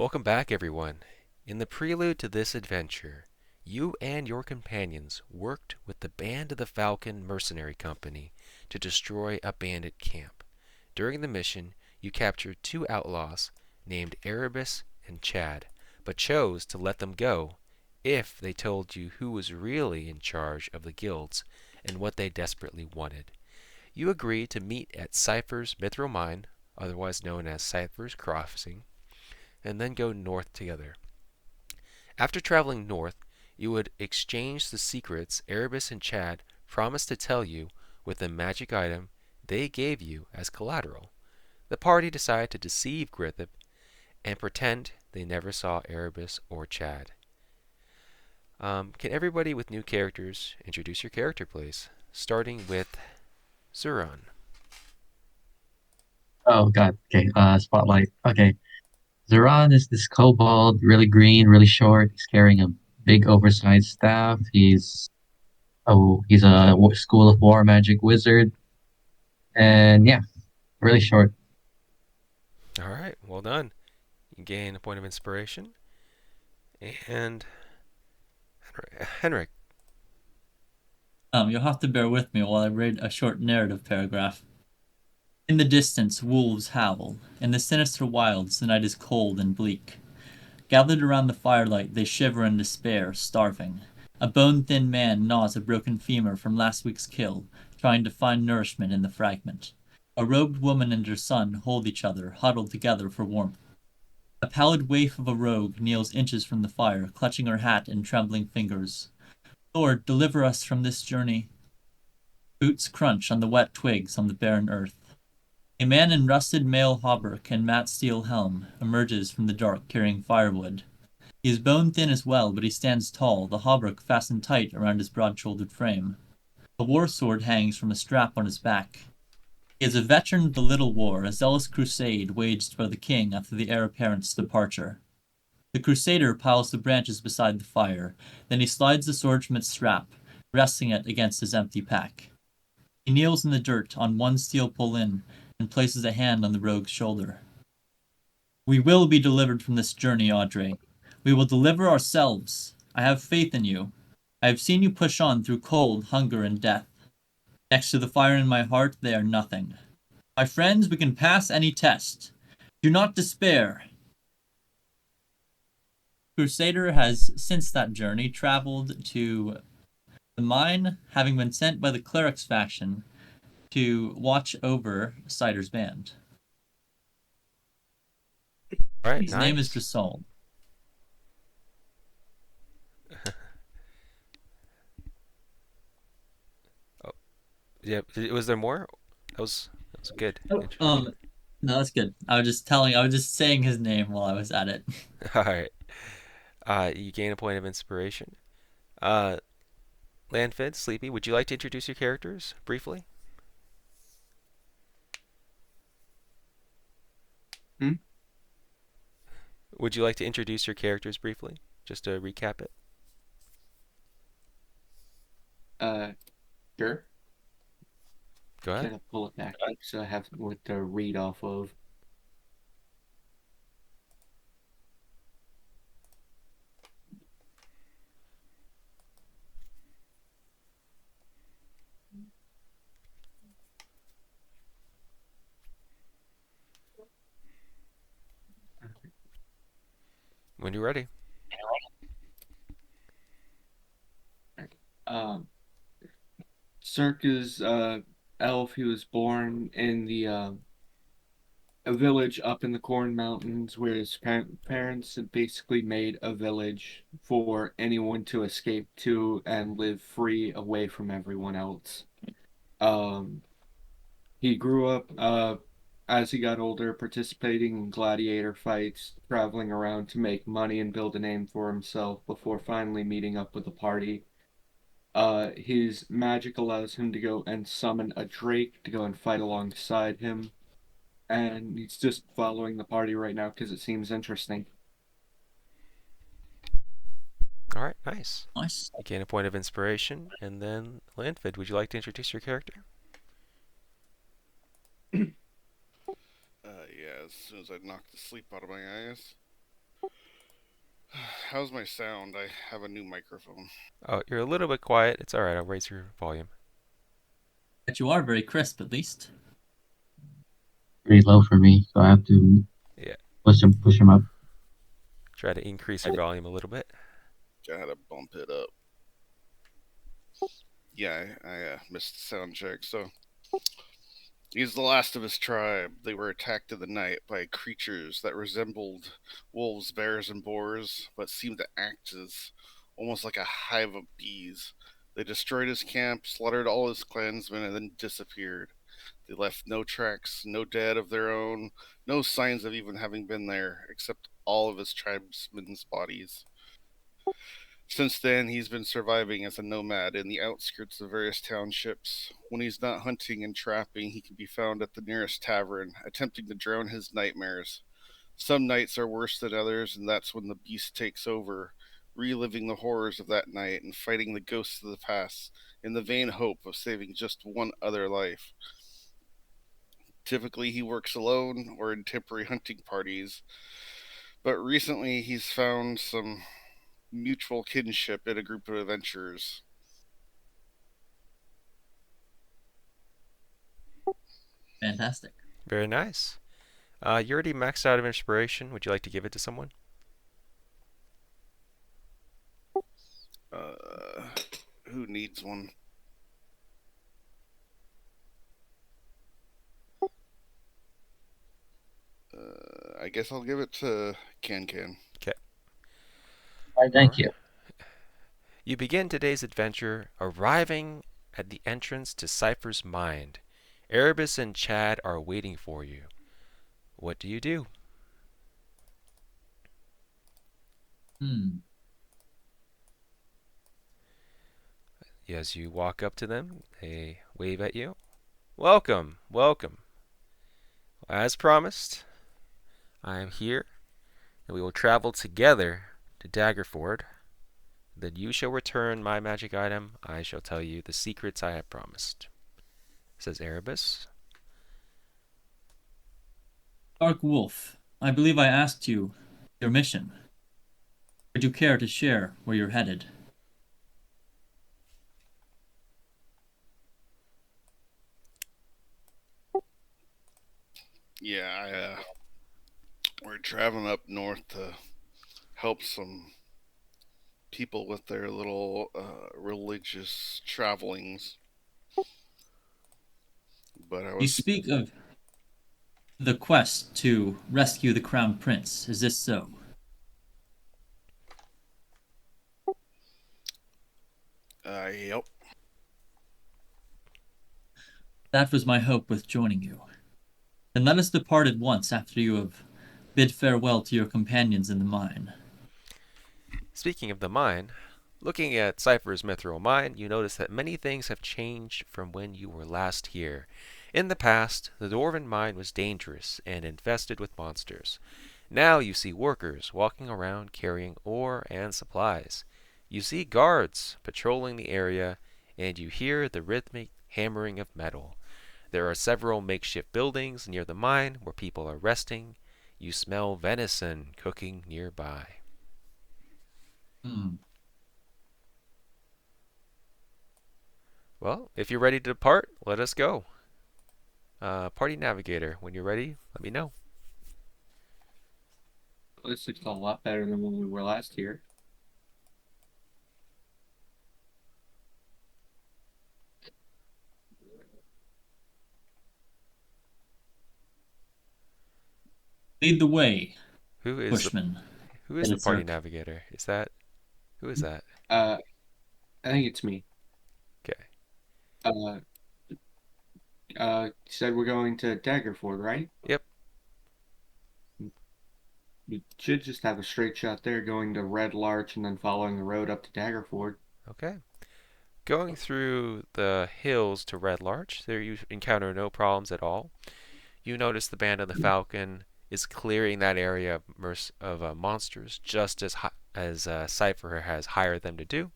Welcome back, everyone. In the prelude to this adventure, you and your companions worked with the band of the Falcon Mercenary Company to destroy a bandit camp. During the mission, you captured two outlaws named Erebus and Chad, but chose to let them go if they told you who was really in charge of the guilds and what they desperately wanted. You agreed to meet at Cypher's Mithril mine, otherwise known as Cypher's Crossing, and then go north together. After traveling north, you would exchange the secrets Erebus and Chad promised to tell you with the magic item they gave you as collateral. The party decided to deceive Griffith and pretend they never saw Erebus or Chad. Can everybody with new characters introduce your character, please? Starting with Zuron. Oh God. Okay. Spotlight. Okay. Zeron is this kobold, really green, really short. He's carrying a big, oversized staff. He's a School of War magic wizard, and yeah, really short. All right, well done. You gain a point of inspiration. And Henrik. You'll have to bear with me while I read a short narrative paragraph. In the distance, wolves howl. In the sinister wilds, the night is cold and bleak. Gathered around the firelight, they shiver in despair, starving. A bone-thin man gnaws a broken femur from last week's kill, trying to find nourishment in the fragment. A robed woman and her son hold each other, huddled together for warmth. A pallid waif of a rogue kneels inches from the fire, clutching her hat in trembling fingers. Lord, deliver us from this journey. Boots crunch on the wet twigs on the barren earth. A man in rusted mail hauberk and matte steel helm emerges from the dark carrying firewood. He is bone-thin as well, but he stands tall, the hauberk fastened tight around his broad-shouldered frame. A war sword hangs from a strap on his back. He is a veteran of the Little War, a zealous crusade waged by the king after the heir apparent's departure. The crusader piles the branches beside the fire, then he slides the sword from its strap, resting it against his empty pack. He kneels in the dirt on one steel pull-in and places a hand on the rogue's shoulder. We will be delivered from this journey, Audrey. We will deliver ourselves. I have faith in you. I have seen you push on through cold, hunger, and death. Next to the fire in my heart, they are nothing. My friends, we can pass any test. Do not despair. Crusader has, since that journey, traveled to the mine, having been sent by the clerics faction to watch over Cider's band. All right, His name is nice. Drasol. Oh, yeah. Was there more? That was good. Oh, no, that's good. I was just saying his name while I was at it. All right. You gain a point of inspiration. Uh, Landfid, Sleepy, would you like to introduce your characters briefly? Hmm? Would you like to introduce your characters briefly, just to recap it? Uh, sure. Go ahead. Gotta pull it back up so I have what to read off of. When you're ready. Um, Cirque is elf. He was born in the a village up in the Corn Mountains where his parents had basically made a village for anyone to escape to and live free away from everyone else. Um, he grew up as he got older, participating in gladiator fights, traveling around to make money and build a name for himself before finally meeting up with the party. His magic allows him to go and summon a drake to go and fight alongside him, and he's just following the party right now because it seems interesting. All right, nice. Nice. You gain a point of inspiration, and then Landfid, would you like to introduce your character? Yeah, as soon as I knock the sleep out of my eyes. How's my sound? I have a new microphone. Oh, you're a little bit quiet. It's all right. I'll raise your volume. But you are very crisp, at least. Pretty low for me, so I have to Yeah. push him up. Try to increase your volume a little bit. Gotta bump it up. Yeah, I missed the sound check. So he's the last of his tribe. They were attacked in the night by creatures that resembled wolves, bears, and boars, but seemed to act as almost like a hive of bees. They destroyed his camp, slaughtered all his clansmen, and then disappeared. They left no tracks, no dead of their own, no signs of even having been there, except all of his tribesmen's bodies. Since then, he's been surviving as a nomad in the outskirts of various townships. When he's not hunting and trapping, he can be found at the nearest tavern, attempting to drown his nightmares. Some nights are worse than others, and that's when the beast takes over, reliving the horrors of that night and fighting the ghosts of the past in the vain hope of saving just one other life. Typically, he works alone or in temporary hunting parties, but recently he's found some mutual kinship in a group of adventurers. Fantastic. Very nice. You're already maxed out of inspiration. Would you like to give it to someone? Who needs one? I guess I'll give it to Can. Okay. All right, thank you. You begin today's adventure arriving at the entrance to Cypher's mind. Erebus and Chad are waiting for you. What do you do? As you walk up to them, they wave at you. Welcome, welcome. As promised, I am here, and we will travel together to Daggerford. Then you shall return my magic item. I shall tell you the secrets I have promised, says Erebus. Dark Wolf, I believe I asked you your mission. Would you care to share where you're headed? Yeah, we're traveling up north to help some people with their little religious travelings. But I You was speak of the quest to rescue the Crown Prince. Is this so? yep. That was my hope with joining you. Then let us depart at once after you have bid farewell to your companions in the mine. Speaking of the mine, looking at Cypher's Mithril mine, you notice that many things have changed from when you were last here. In the past, the dwarven mine was dangerous and infested with monsters. Now you see workers walking around carrying ore and supplies. You see guards patrolling the area, and you hear the rhythmic hammering of metal. There are several makeshift buildings near the mine where people are resting. You smell venison cooking nearby. Well, if you're ready to depart, let us go. Party Navigator, when you're ready, let me know. This looks a lot better than when we were last here. Lead the way, Who is Bushman. the Party Navigator? Who is that? I think it's me. Okay. Said we're going to Daggerford, right? Yep. We should just have a straight shot there going to Red Larch and then following the road up to Daggerford. Okay. Going through the hills to Red Larch, there you encounter no problems at all. You notice the band of the Falcon is clearing that area of monsters just as Cypher has hired them to do.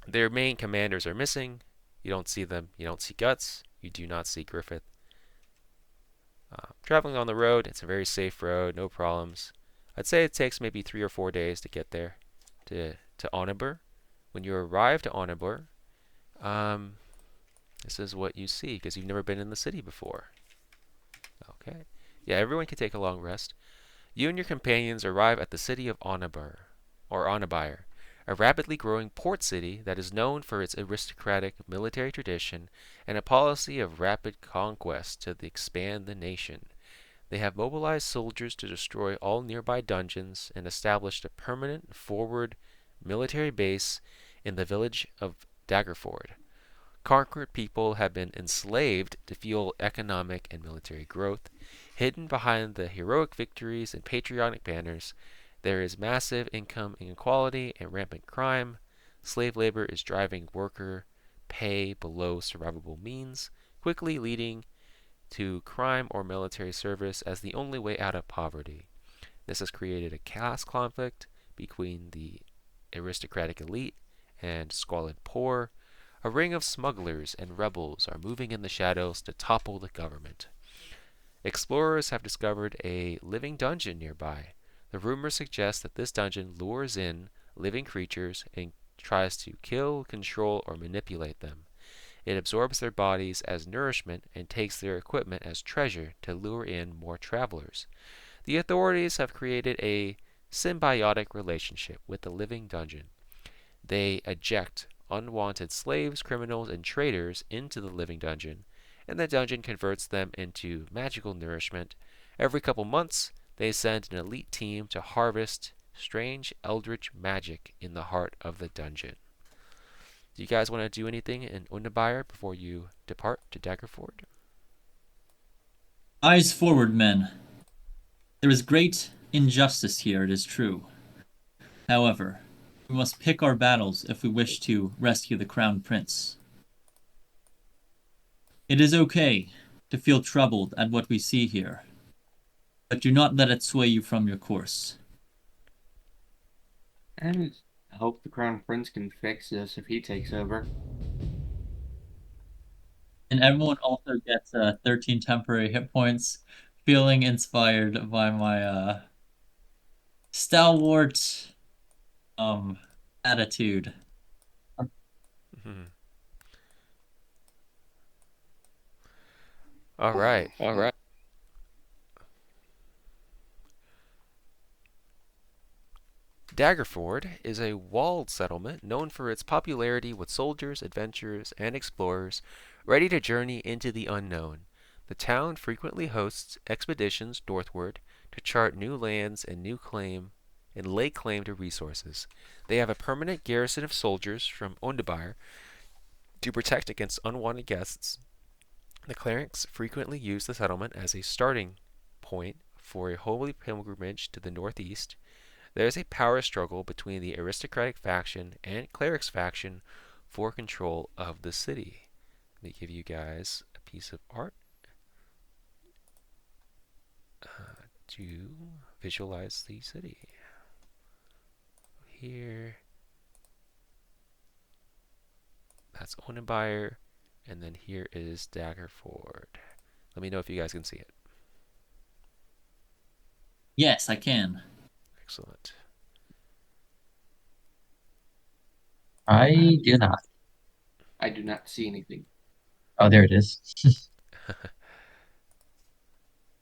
Their main commanders are missing. You don't see them. You don't see Guts. You do not see Griffith. Traveling on the road, it's a very safe road, no problems. I'd say it takes maybe 3 or 4 days to get there to Onabur. When you arrive to Onabur, this is what you see because you've never been in the city before. Okay. Yeah, everyone can take a long rest. You and your companions arrive at the city of Onabur, or Onabir, a rapidly growing port city that is known for its aristocratic military tradition and a policy of rapid conquest to expand the nation. They have mobilized soldiers to destroy all nearby dungeons and established a permanent forward military base in the village of Daggerford. Conquered people have been enslaved to fuel economic and military growth. Hidden behind the heroic victories and patriotic banners, there is massive income inequality and rampant crime. Slave labor is driving worker pay below survivable means, quickly leading to crime or military service as the only way out of poverty. This has created a class conflict between the aristocratic elite and squalid poor. A ring of smugglers and rebels are moving in the shadows to topple the government. Explorers have discovered a living dungeon nearby. The rumors suggest that this dungeon lures in living creatures and tries to kill, control, or manipulate them. It absorbs their bodies as nourishment and takes their equipment as treasure to lure in more travelers. The authorities have created a symbiotic relationship with the living dungeon. They eject unwanted slaves, criminals, and traitors into the living dungeon, and the dungeon converts them into magical nourishment. Every couple months, they send an elite team to harvest strange eldritch magic in the heart of the dungeon. Do you guys want to do anything in Undabire before you depart to Daggerford? Eyes forward, men. There is great injustice here, it is true. However, we must pick our battles if we wish to rescue the Crown Prince. It is okay to feel troubled at what we see here, but do not let it sway you from your course. And I hope the Crown Prince can fix this if he takes over. And everyone also gets 13 temporary hit points, feeling inspired by my stalwart attitude. Mm-hmm. All right. Daggerford is a walled settlement known for its popularity with soldiers, adventurers, and explorers ready to journey into the unknown. The town frequently hosts expeditions northward to chart new lands and lay claim to resources. They have a permanent garrison of soldiers from Undabire to protect against unwanted guests. The clerics frequently use the settlement as a starting point for a holy pilgrimage to the northeast. There is a power struggle between the aristocratic faction and clerics faction for control of the city. Let me give you guys a piece of art to visualize the city. Here, that's Onabire, and then here is Daggerford. Let me know if you guys can see it. Yes, I can. Excellent. I do not. I do not see anything. Oh, there it is.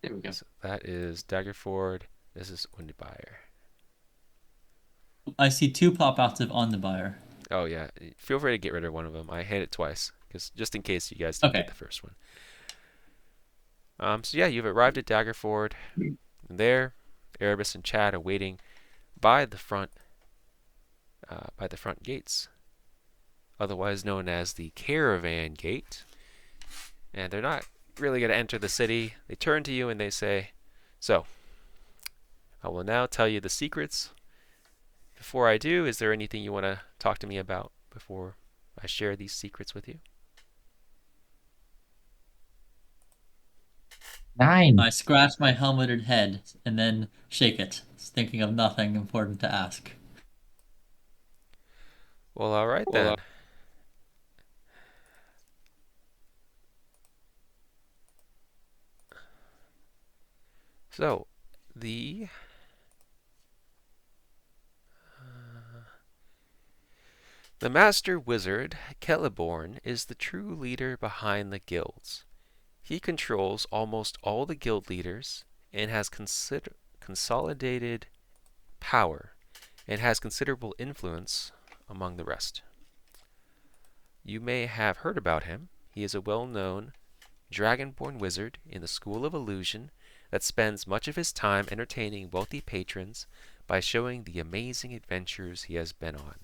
There we go. So that is Daggerford. This is Undabire. I see two pop-outs on the buyer. Oh yeah, feel free to get rid of one of them. I hit it twice, just in case you guys didn't get the first one. So yeah, you've arrived at Daggerford. And there, Erebus and Chad are waiting by the front gates, otherwise known as the Caravan Gate. And they're not really going to enter the city. They turn to you and they say, "So, I will now tell you the secrets. Before I do, is there anything you want to talk to me about before I share these secrets with you?" 9. I scratch my helmeted head and then shake it, thinking of nothing important to ask. Well, all right then. So, the The master wizard, Celeborn, is the true leader behind the guilds. He controls almost all the guild leaders and has consolidated power and has considerable influence among the rest. You may have heard about him. He is a well-known dragonborn wizard in the School of Illusion that spends much of his time entertaining wealthy patrons by showing the amazing adventures he has been on.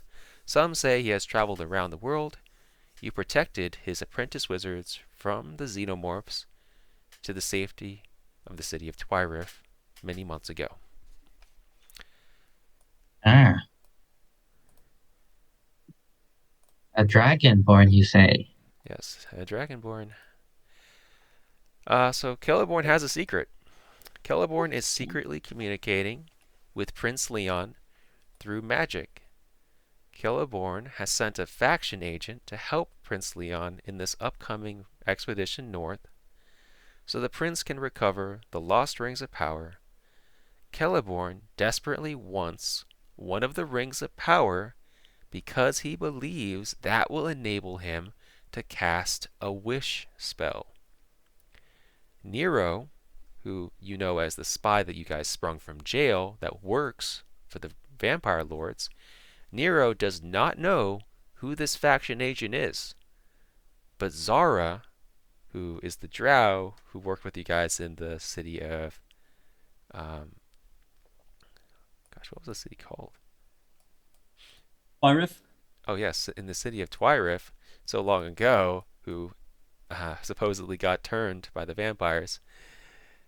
Some say he has traveled around the world. You protected his apprentice wizards from the xenomorphs to the safety of the city of Twyrif many months ago. Ah, a dragonborn, you say? Yes, a dragonborn. So Celeborn has a secret. Celeborn is secretly communicating with Prince Leon through magic. Celeborn has sent a faction agent to help Prince Leon in this upcoming expedition north, so the prince can recover the lost rings of power. Celeborn desperately wants one of the rings of power because he believes that will enable him to cast a wish spell. Nero, who you know as the spy that you guys sprung from jail that works for the vampire lords, Nero does not know who this faction agent is. But Zara, who is the drow who worked with you guys in the city of what was the city called? Twyrif? Oh yes, in the city of Twyrif, so long ago, who supposedly got turned by the vampires,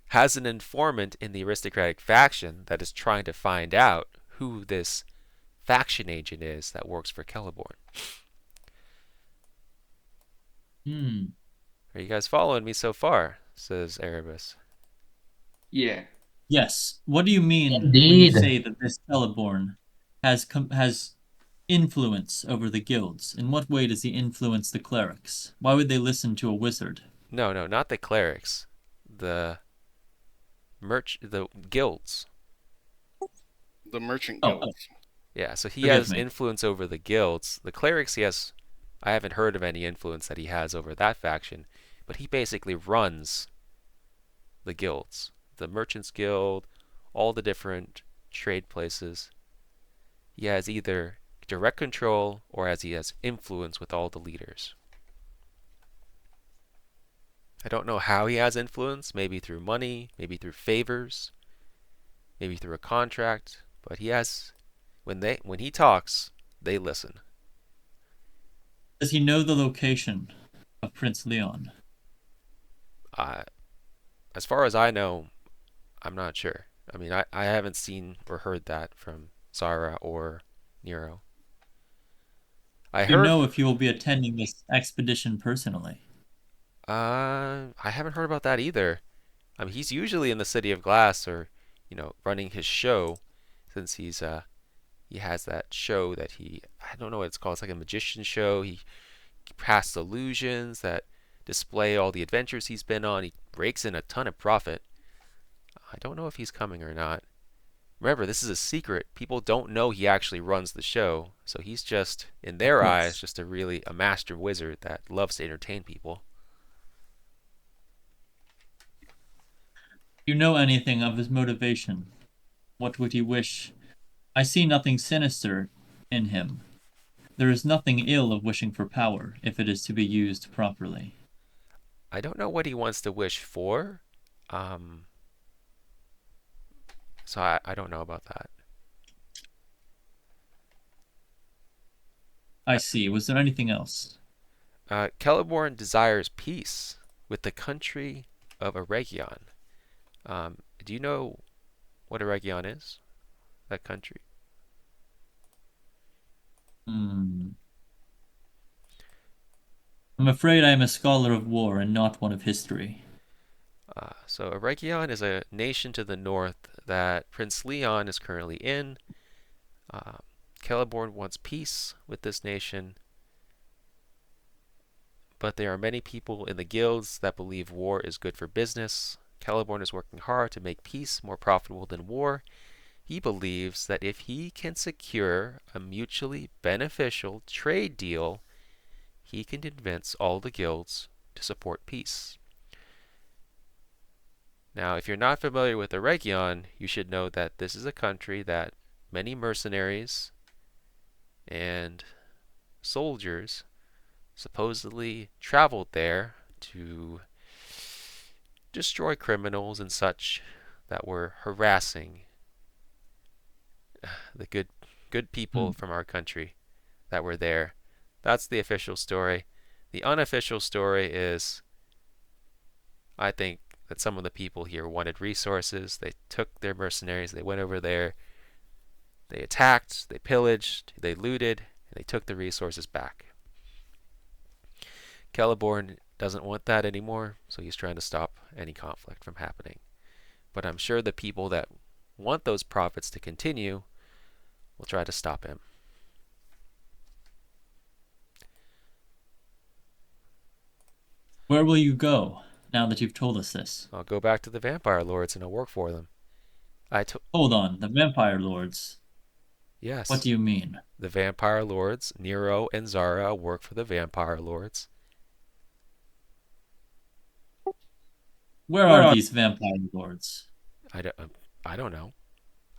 has an informant in the aristocratic faction that is trying to find out who this faction agent is that works for Celeborn. Are you guys following me so far? Says Erebus. Yeah. Yes. What do you mean when you Indeed. say that this Celeborn has influence over the guilds? In what way does he influence the clerics? Why would they listen to a wizard? No, not the clerics. The guilds. The merchant Oh, guilds. Yeah, so he Forgive has me. influence over the guilds. The clerics, I haven't heard of any influence that he has over that faction, but he basically runs the guilds. The Merchants Guild, all the different trade places. He has either direct control or he has influence with all the leaders. I don't know how he has influence, maybe through money, maybe through favors, maybe through a contract, but he has when he talks, they listen. Does he know the location of Prince Leon? As far as I know, I'm not sure. I mean, I haven't seen or heard that from Zara or Nero. Do you know if he will be attending this expedition personally? I haven't heard about that either. I mean, he's usually in the City of Glass or, running his show, since he has that show that I don't know what it's called. It's like a magician show. He casts illusions that display all the adventures he's been on. He rakes in a ton of profit. I don't know if he's coming or not. Remember, this is a secret. People don't know he actually runs the show. So he's just, in their eyes, just a master wizard that loves to entertain people. Do you know anything of his motivation? What would he wish? I see nothing sinister in him. There is nothing ill of wishing for power if it is to be used properly. I don't know what he wants to wish for. So I don't know about that. I see. Was there anything else? Celeborn desires peace with the country of Eregion. Do you know what Eregion is? That country? I'm afraid I am a scholar of war and not one of history. So Eregion is a nation to the north that Prince Leon is currently in. Celeborn wants peace with this nation, but there are many people in the guilds that believe war is good for business. Celeborn is working hard to make peace more profitable than war. He believes that if he can secure a mutually beneficial trade deal, he can convince all the guilds to support peace. Now, if you're not familiar with the Region, you should know that this is a country that many mercenaries and soldiers supposedly traveled there to destroy criminals and such that were harassing the good people from our country that were there. That's the official story. The unofficial story is, I think that some of the people here wanted resources. They took their mercenaries, they went over there, they attacked, they pillaged, they looted, and they took the resources back. Celeborn doesn't want that anymore, so he's trying to stop any conflict from happening. But I'm sure the people that want those profits to continue will try to stop him. Where will you go now that you've told us this? I'll go back to the vampire lords and I'll work for them. Hold on, the vampire lords. Yes. What do you mean? The vampire lords, Nero and Zara, work for the vampire lords. Where are these vampire lords? I don't know.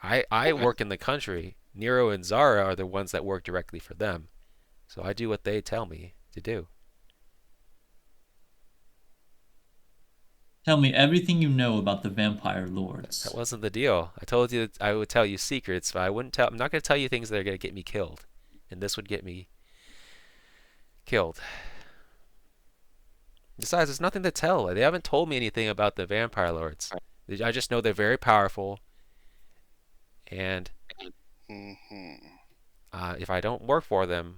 I work in the country. Nero and Zara are the ones that work directly for them. So I do what they tell me to do. Tell me everything you know about the vampire lords. That wasn't the deal. I told you that I would tell you secrets, but I'm not going to tell you things that are going to get me killed. And this would get me killed. Besides, there's nothing to tell. They haven't told me anything about the vampire lords. I just know they're very powerful. And if I don't work for them,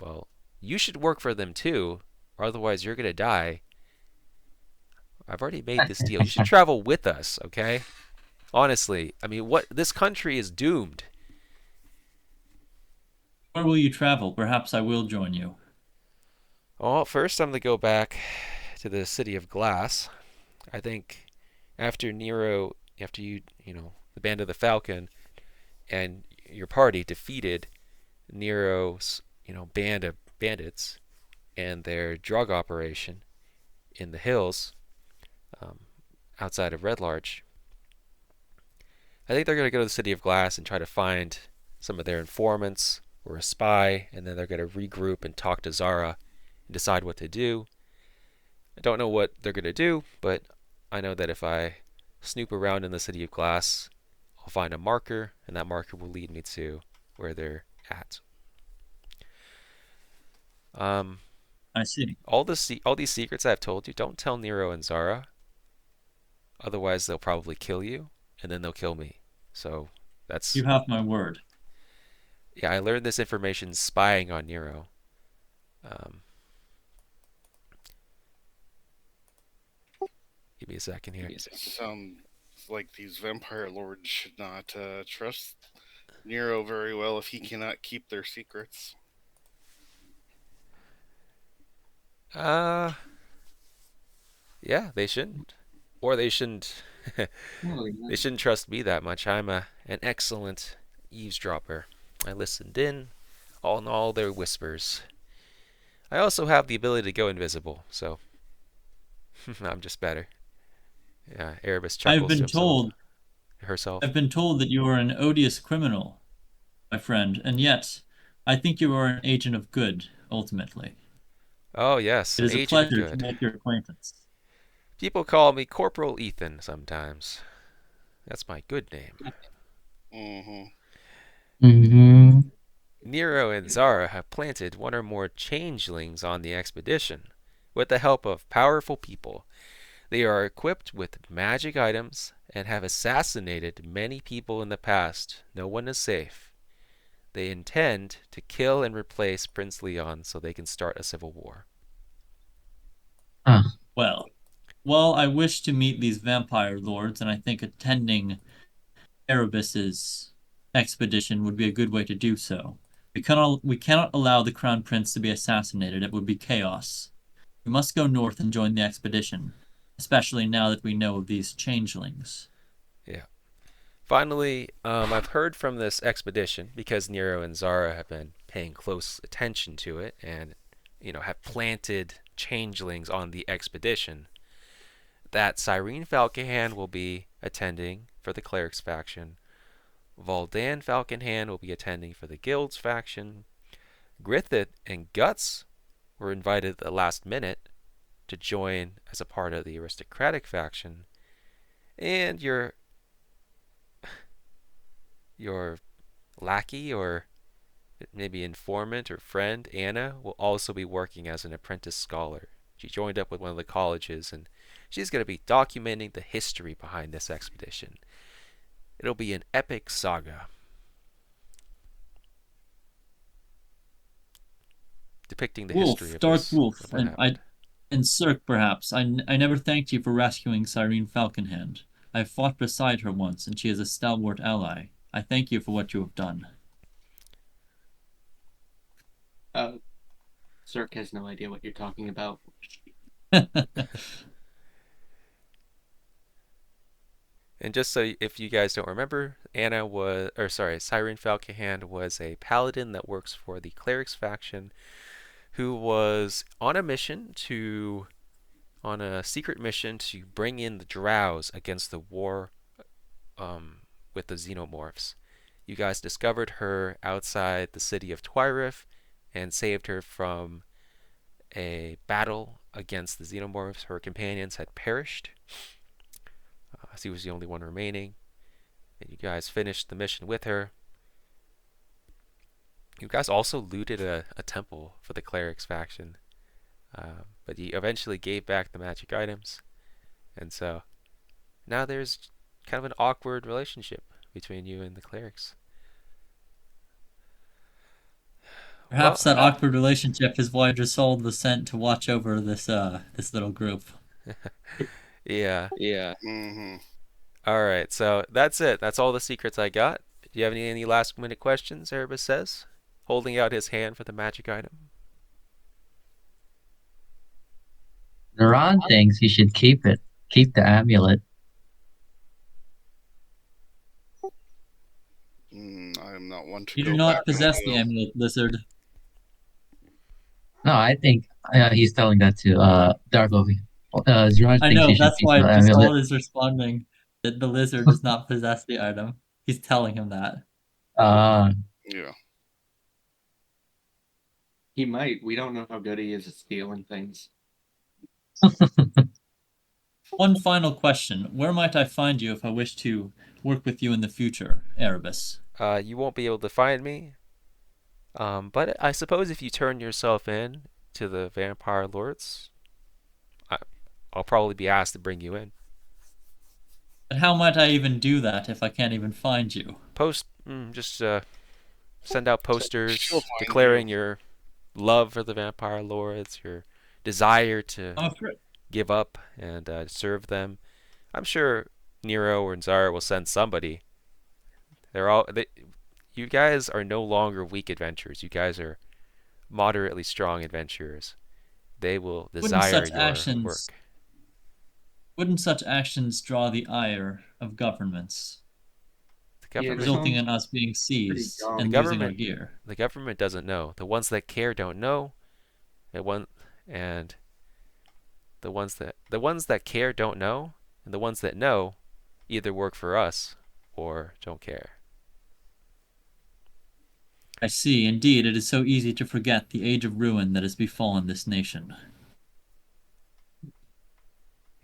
well, you should work for them too, or otherwise you're going to die. I've already made this deal. You should travel with us, okay? Honestly, I mean, this country is doomed. Where will you travel? Perhaps I will join you. Well, first I'm going to go back to the city of Glass. I think after you, the band of the Falcon and your party defeated Nero's, band of bandits and their drug operation in the hills outside of Red Larch, I think they're going to go to the city of Glass and try to find some of their informants or a spy, and then they're going to regroup and talk to Zara and decide what to do. I don't know what they're going to do, but I know that if I snoop around in the city of Glass, I'll find a marker, and that marker will lead me to where they're at. I see. All these secrets I've told you, don't tell Nero and Zara. Otherwise, they'll probably kill you, and then they'll kill me. So that's... You have my word. Yeah, I learned this information spying on Nero. Give me a second here. Sounds like these vampire lords should not trust Nero very well if he cannot keep their secrets. Yeah, they shouldn't. Or they shouldn't. They shouldn't trust me that much. I'm an excellent eavesdropper. I listened in on all their whispers. I also have the ability to go invisible, so I'm just better. Yeah, Erebus chuckles to herself. I've been told that you are an odious criminal, my friend, and yet I think you are an agent of good, ultimately. Oh yes, it is a pleasure to make your acquaintance. People call me Corporal Ethan sometimes. That's my good name. Nero and Zara have planted one or more changelings on the expedition. With the help of powerful people, they are equipped with magic items and have assassinated many people in the past. No one is safe. They intend to kill and replace Prince Leon so they can start a civil war. Well, I wish to meet these vampire lords, and I think attending Erebus's expedition would be a good way to do so. We cannot allow the Crown Prince to be assassinated. It would be chaos. We must go north and join the expedition, especially now that we know of these changelings. Yeah. Finally, I've heard from this expedition, because Nero and Zara have been paying close attention to it and, have planted changelings on the expedition, that Cyrene Falconhand will be attending for the clerics faction. Valdan Falconhand will be attending for the guilds faction. Griffith and Guts were invited at the last minute to join as a part of the aristocratic faction. And your lackey, or maybe informant or friend, Anna, will also be working as an apprentice scholar. She joined up with one of the colleges, and she's going to be documenting the history behind this expedition. It'll be an epic saga depicting the history of Dark this. Wolf, and Cirque, perhaps. I never thanked you for rescuing Cyrene Falconhand. I fought beside her once, and she is a stalwart ally. I thank you for what you have done. Cirque has no idea what you're talking about. And just so if you guys don't remember, Cyrene Falconhand was a paladin that works for the clerics faction, who was on a secret mission to bring in the drows against the war with the xenomorphs. You guys discovered her outside the city of Twyrith and saved her from a battle against the xenomorphs. Her companions had perished. She was the only one remaining. And you guys finished the mission with her. You guys also looted a temple for the clerics faction. But you eventually gave back the magic items. And so now there's kind of an awkward relationship between you and the clerics. Perhaps that awkward relationship is why Drisol was sent to watch over this little group. Yeah. Mm-hmm. All right, so that's it. That's all the secrets I got. Do you have any last minute questions? Erebus says, holding out his hand for the magic item. Naran thinks you should keep it. Keep the amulet. I am not one to You go do back not possess on the amulet, Lizard. No, I think he's telling that to Darko. Ziraj I thinks know, you should that's keep why the amulet. Drisol is responding that the lizard does not possess the item. He's telling him that. Yeah. He might. We don't know how good he is at stealing things. One final question. Where might I find you if I wish to work with you in the future, Erebus? You won't be able to find me. But I suppose if you turn yourself in to the vampire lords, I'll probably be asked to bring you in. But how might I even do that if I can't even find you? Send out posters She'll find declaring you. your love for the vampire lords, your desire to I'm afraid. give up and serve them. I'm sure Nero or Zara will send somebody. You guys are no longer weak adventurers. You guys are moderately strong adventurers. They will desire your work. Wouldn't such actions draw the ire of governments, The resulting in us being seized dumb. and losing our gear? The government doesn't know. The ones that care don't know. The ones that care don't know, and the ones that know either work for us or don't care. I see. Indeed, it is so easy to forget the age of ruin that has befallen this nation.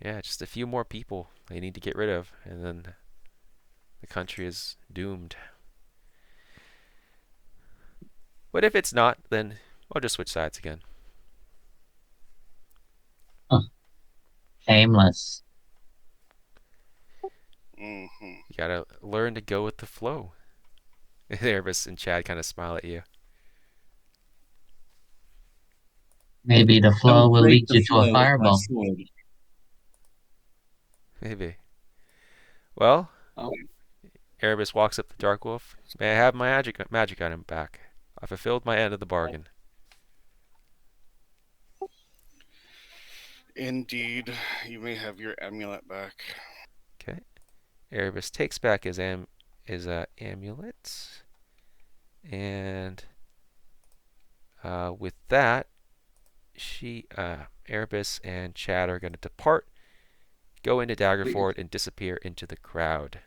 Yeah, just a few more people they need to get rid of, and then the country is doomed. But if it's not, then I'll just switch sides again. Aimless. Mm-hmm. You gotta learn to go with the flow. Erebus and Chad kind of smile at you. Maybe the I flow will break lead the you to a flow with my fireball. sword. Maybe. Well, Oh. Erebus walks up to Dark Wolf. May I have my magic item back? I fulfilled my end of the bargain. Indeed, you may have your amulet back. Okay. Erebus takes back his is a amulet. And with that, Erebus and Chad are going to depart, go into Daggerford, and disappear into the crowd.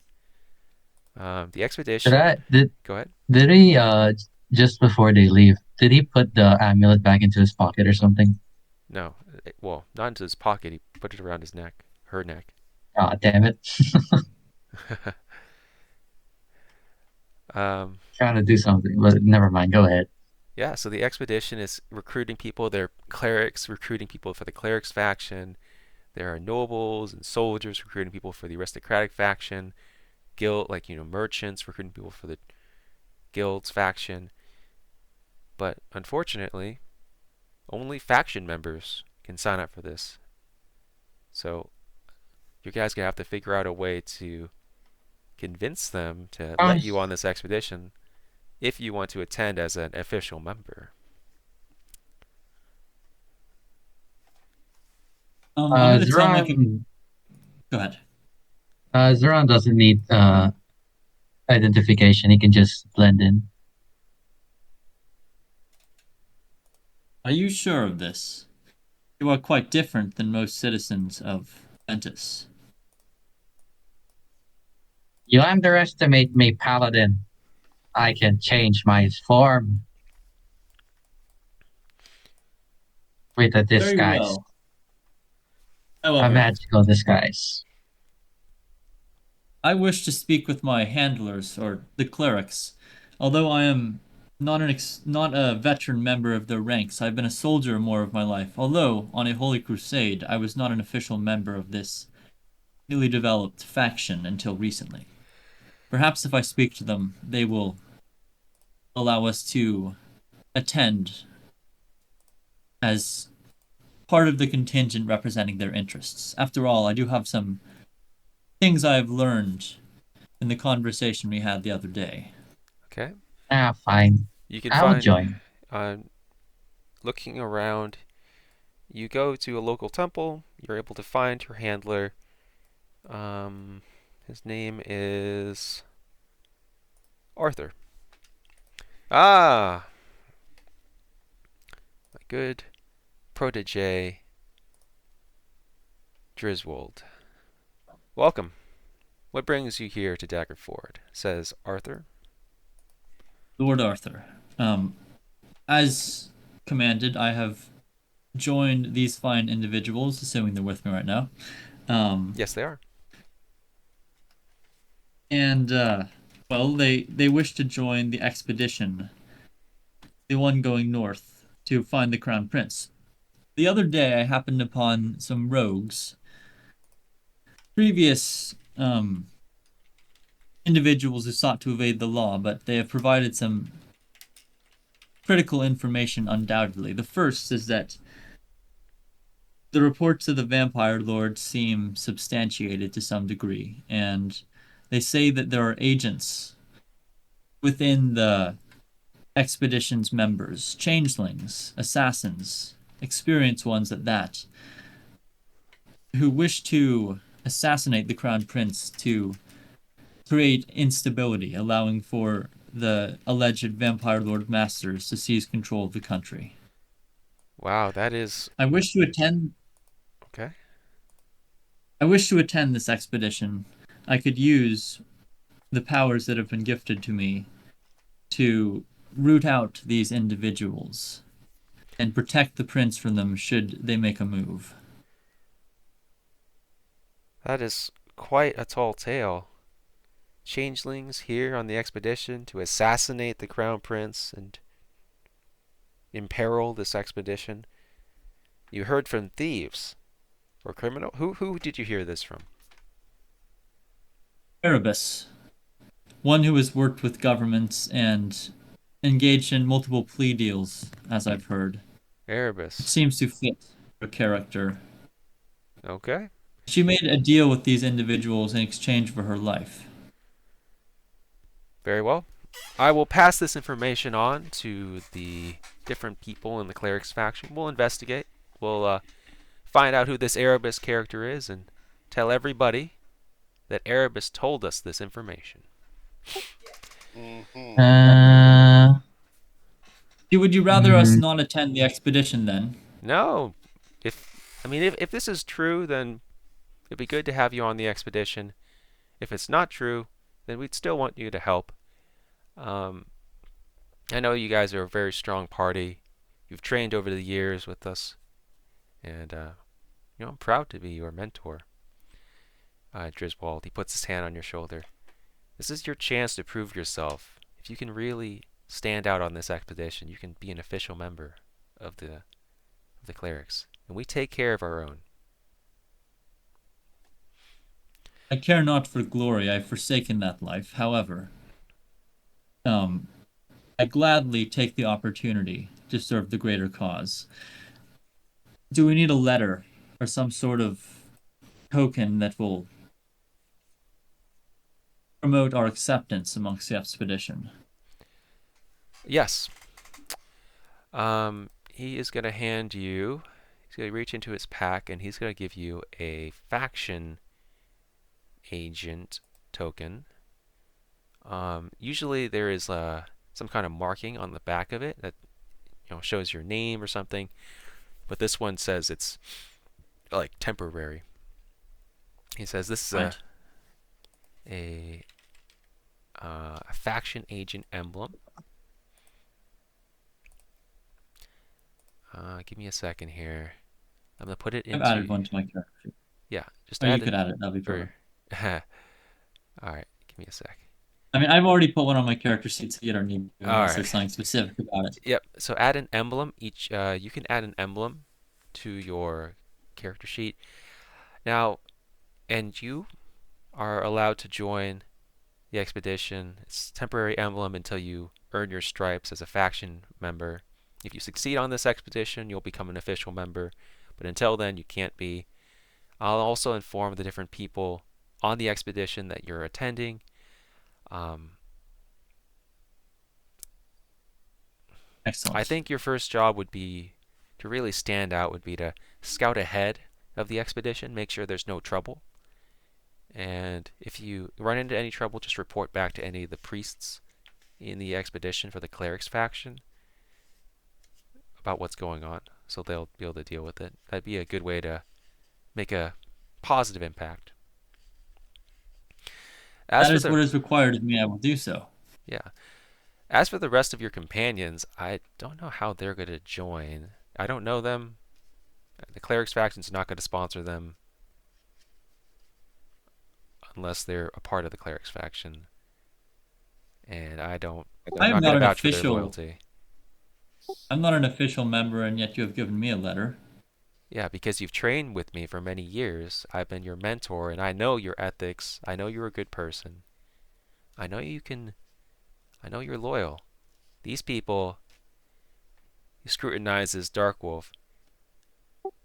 The expedition. Go ahead. Did he just before they leave? Did he put the amulet back into his pocket or something? No, well, not into his pocket. He put it around his neck, her neck. Ah, damn it! Trying to do something, but never mind. Go ahead. Yeah, so the expedition is recruiting people. They're clerics recruiting people for the clerics faction. There are nobles and soldiers recruiting people for the aristocratic faction. Guild, merchants recruiting people for the guilds faction. But unfortunately, only faction members can sign up for this. So you guys gonna have to figure out a way to convince them to let you on this expedition if you want to attend as an official member. I'm going to tell my... Go ahead. Zeron doesn't need identification. He can just blend in. Are you sure of this? You are quite different than most citizens of Ventus. You underestimate me, Paladin. I can change my form with a disguise. Very well. However, a magical disguise. I wish to speak with my handlers, or the clerics. Although I am not a veteran member of their ranks, I've been a soldier more of my life. Although, on a holy crusade, I was not an official member of this newly developed faction until recently. Perhaps if I speak to them, they will allow us to attend as part of the contingent representing their interests. After all, I do have some things I've learned in the conversation we had the other day. Okay. Fine. I'll join. Looking around, you go to a local temple. You're able to find your handler. His name is Arthur. Ah! My good protege, Driswold. Welcome. What brings you here to Daggerford? Says Arthur. Lord Arthur. As commanded, I have joined these fine individuals, assuming they're with me right now. Yes, they are. And, well, they wish to join the expedition, the one going north, to find the Crown Prince. The other day, I happened upon some rogues, previous individuals who sought to evade the law, but they have provided some critical information undoubtedly. The first is that the reports of the vampire lord seem substantiated to some degree, and they say that there are agents within the expedition's members, changelings, assassins, experienced ones at that, who wish to assassinate the Crown Prince to create instability, allowing for the alleged vampire lord masters to seize control of the country. Wow, that is... I wish to attend... Okay. I wish to attend this expedition. I could use the powers that have been gifted to me to root out these individuals and protect the prince from them should they make a move. That is quite a tall tale. Changelings here on the expedition to assassinate the Crown Prince and imperil this expedition. You heard from thieves or criminal? Who did you hear this from? Erebus, one who has worked with governments and engaged in multiple plea deals, as I've heard. Erebus. Seems to fit her character. Okay. She made a deal with these individuals in exchange for her life. Very well. I will pass this information on to the different people in the clerics faction. We'll investigate. We'll find out who this Erebus character is and tell everybody that Erebus told us this information. Mm-hmm. Uh, Would you rather us not attend the expedition then? No. If this is true, then it'd be good to have you on the expedition. If it's not true, then we'd still want you to help. I know you guys are a very strong party. You've trained over the years with us, and I'm proud to be your mentor. Driswold, he puts his hand on your shoulder. This is your chance to prove yourself. If you can really stand out on this expedition, you can be an official member of the clerics, and we take care of our own. I care not for glory. I've forsaken that life. However, I gladly take the opportunity to serve the greater cause. Do we need a letter or some sort of token that will promote our acceptance amongst the expedition? Yes. He is going to hand you. He's going to reach into his pack and he's going to give you a faction agent token. Usually there is some kind of marking on the back of it that shows your name or something, but this one says it's like temporary. He says this is a faction agent emblem. Give me a second here. I'm gonna put it into. I've added one to my character. Yeah, just you add could add it. That'd be perfect. All right, give me a sec. I mean, I've already put one on my character sheet, so you don't need to unless right. there's something specific about it. Yep. So add an emblem. You can add an emblem to your character sheet. Now, and you are allowed to join the expedition. It's a temporary emblem until you earn your stripes as a faction member. If you succeed on this expedition, you'll become an official member. But until then, you can't be. I'll also inform the different people on the expedition that you're attending. Excellent. I think your first job would be to really stand out, would be to scout ahead of the expedition, make sure there's no trouble. And if you run into any trouble, just report back to any of the priests in the expedition for the clerics faction about what's going on, so they'll be able to deal with it. That'd be a good way to make a positive impact. That is what is required of me. I will do so. Yeah. As for the rest of your companions, I don't know how they're going to join. I don't know them. The clerics faction's not going to sponsor them unless they're a part of the clerics faction. And I'm not going to vouch for their loyalty. I'm not an official member, and yet you have given me a letter. Yeah, because you've trained with me for many years. I've been your mentor, and I know your ethics. I know you're a good person. I know you're loyal. These people, he scrutinizes Darkwolf.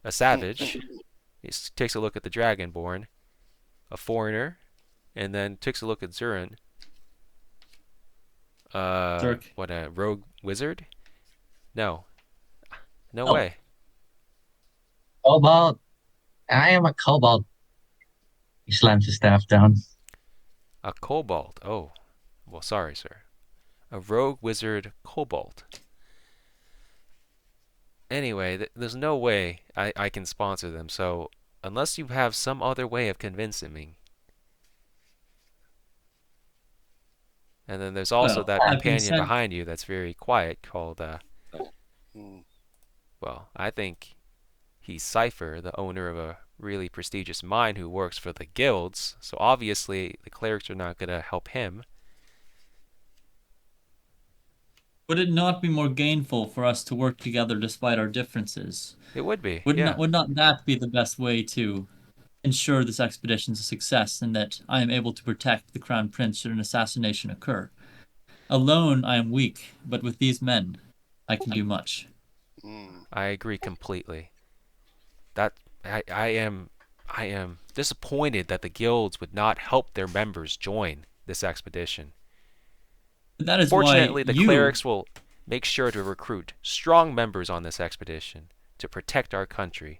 A savage. He takes a look at the Dragonborn. A foreigner. And then takes a look at Zurin. What, a rogue wizard? No. No way. Kobold. I am a kobold. He slams his staff down. A kobold. Oh. Well, sorry, sir. A rogue wizard kobold. Anyway, there's no way I can sponsor them, so unless you have some other way of convincing me. And then there's also that companion behind you that's very quiet called, well, I think he's Cypher, the owner of a really prestigious mine who works for the guilds, so obviously the clerics are not going to help him. Would it not be more gainful for us to work together despite our differences? It would be. Would not that be the best way to ensure this expedition's a success and that I am able to protect the Crown Prince should an assassination occur? Alone, I am weak, but with these men, I can do much. I agree completely. I am disappointed that the guilds would not help their members join this expedition. That is Fortunately, the clerics will make sure to recruit strong members on this expedition to protect our country,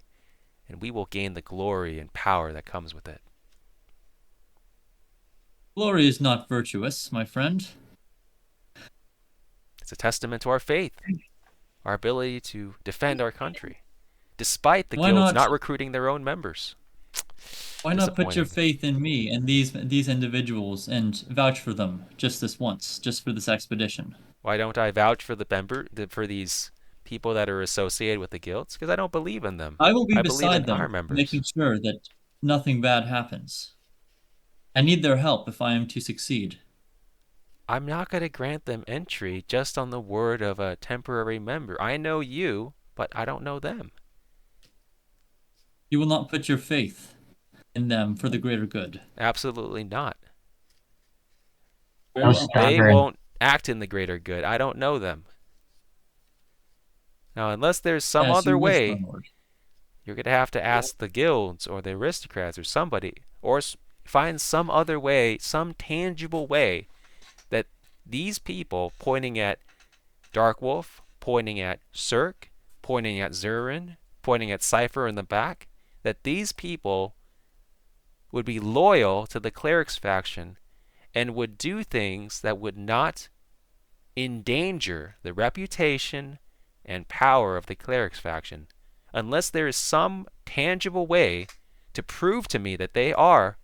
and we will gain the glory and power that comes with it. Glory is not virtuous, my friend. It's a testament to our faith, our ability to defend our country, despite the Why guilds not? not recruiting their own members. Why not put your Disappointing. faith in me and these individuals and vouch for them just this once, just for this expedition? Why don't I vouch for for these people that are associated with the guilds? Because I don't believe in them. I will be I believe in beside our them, members. making sure that nothing bad happens. I need their help if I am to succeed. I'm not going to grant them entry just on the word of a temporary member. I know you, but I don't know them. You will not put your faith in them for the greater good. Absolutely not. Very No well. They stagger. won't act in the greater good. I don't know them. Now, unless there's some As you other wish, my way, lord. you're going to have to ask the guilds or the aristocrats or somebody, or find some other way, some tangible way that these people pointing at Darkwolf, pointing at Cirque, pointing at Zurin, pointing at Cypher in the back, that these people would be loyal to the clerics faction and would do things that would not endanger the reputation and power of the clerics faction. Unless there is some tangible way to prove to me that they are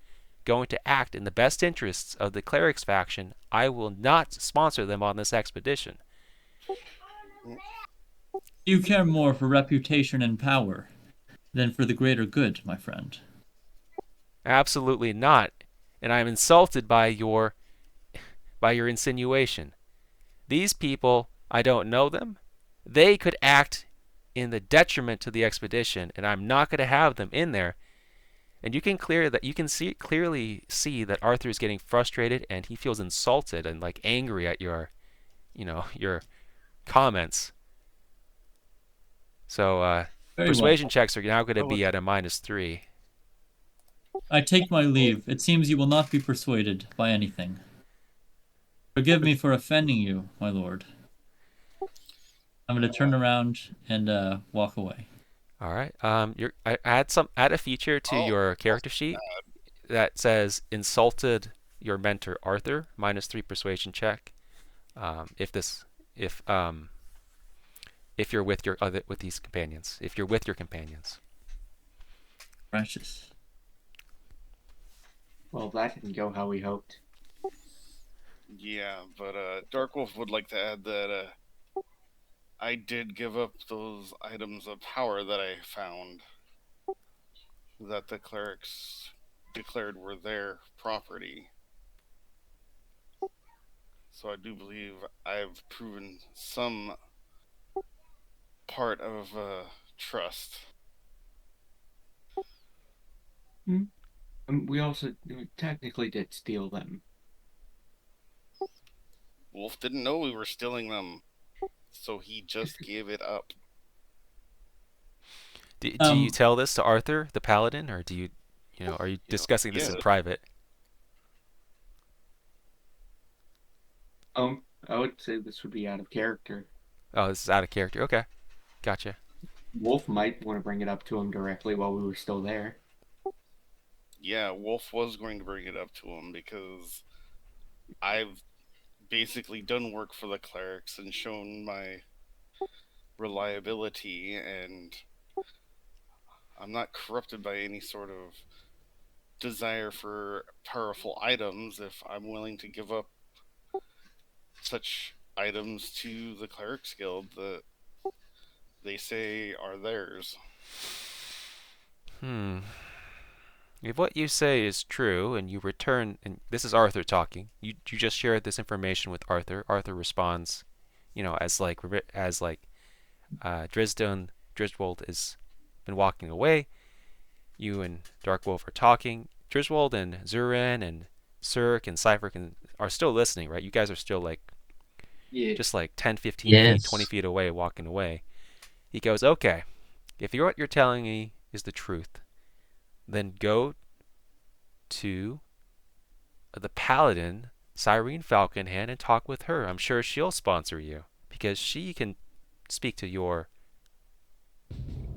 going to act in the best interests of the clerics faction, I will not sponsor them on this expedition. You care more for reputation and power than for the greater good, my friend. Absolutely not. And I am insulted by your insinuation. These people, I don't know them. They could act in the detriment to the expedition, and I'm not going to have them in there. And you can clearly see that Arthur is getting frustrated and he feels insulted and like angry at your comments. So Very persuasion well. checks are now going to be at a -3. I take my leave. It seems you will not be persuaded by anything. Forgive me for offending you, my lord. I'm going to turn around and walk away. All right. I add a feature to your character sheet that says insulted your mentor Arthur, -3 persuasion check. If you're with these companions, if you're with your companions. Precious. Well, that didn't go how we hoped. Yeah, but Darkwolf would like to add that I did give up those items of power that I found that the clerics declared were their property. So I do believe I've proven some part of trust. We also technically did steal them. Wolf didn't know we were stealing them, so he just gave it up. Do you tell this to Arthur, the paladin, or are you discussing this in private? I would say this would be out of character. Oh, this is out of character. Okay, gotcha. Wolf might want to bring it up to him directly while we were still there. Yeah, Wolf was going to bring it up to him because I've basically done work for the clerics and shown my reliability, and I'm not corrupted by any sort of desire for powerful items if I'm willing to give up such items to the Clerics Guild that they say are theirs. If what you say is true and you return, and this is Arthur talking, you just shared this information with Arthur. Arthur responds, as Driswold has been walking away. You and Darkwolf are talking. Driswold and Zurin and Cirque and Cypher are still listening, right? You guys are still just 10, 15 feet, 20 feet away, walking away. He goes, okay, if what you're telling me is the truth, then go to the paladin, Cyrene Falconhand, and talk with her. I'm sure she'll sponsor you because she can speak to your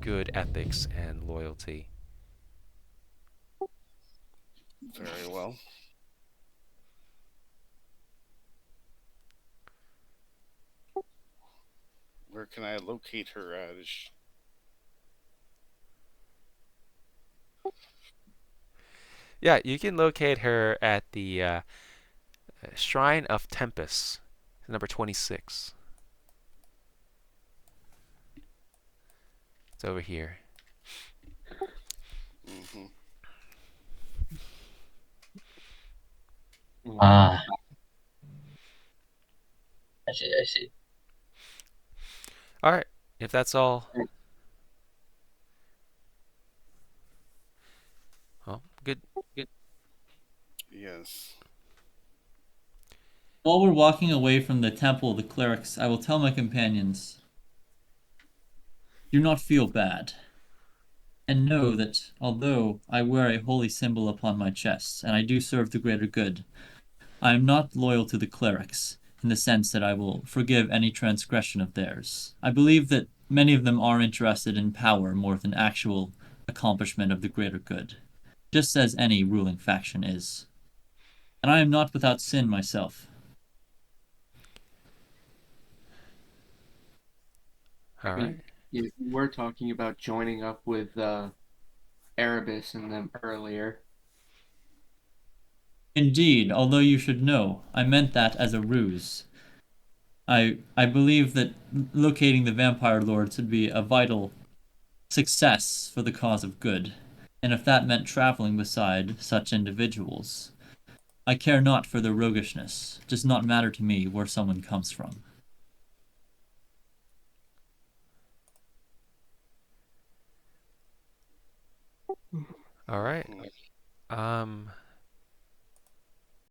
good ethics and loyalty. Very well. can I locate her at? Yeah, you can locate her at the Shrine of Tempest, number 26. It's over here. Mm-hmm. Ah, I see. I see. All right, if that's all. Well, good. Yes. While we're walking away from the temple of the clerics, I will tell my companions, do not feel bad. And know that although I wear a holy symbol upon my chest, and I do serve the greater good, I am not loyal to the clerics, in the sense that I will forgive any transgression of theirs. I believe that many of them are interested in power more than actual accomplishment of the greater good, just as any ruling faction is. And I am not without sin myself. All I right. mean, you were talking about joining up with Erebus and them earlier. Indeed, although you should know, I meant that as a ruse. I believe that locating the vampire lords would be a vital success for the cause of good, and if that meant traveling beside such individuals, I care not for their roguishness. It does not matter to me where someone comes from. All right. Mm.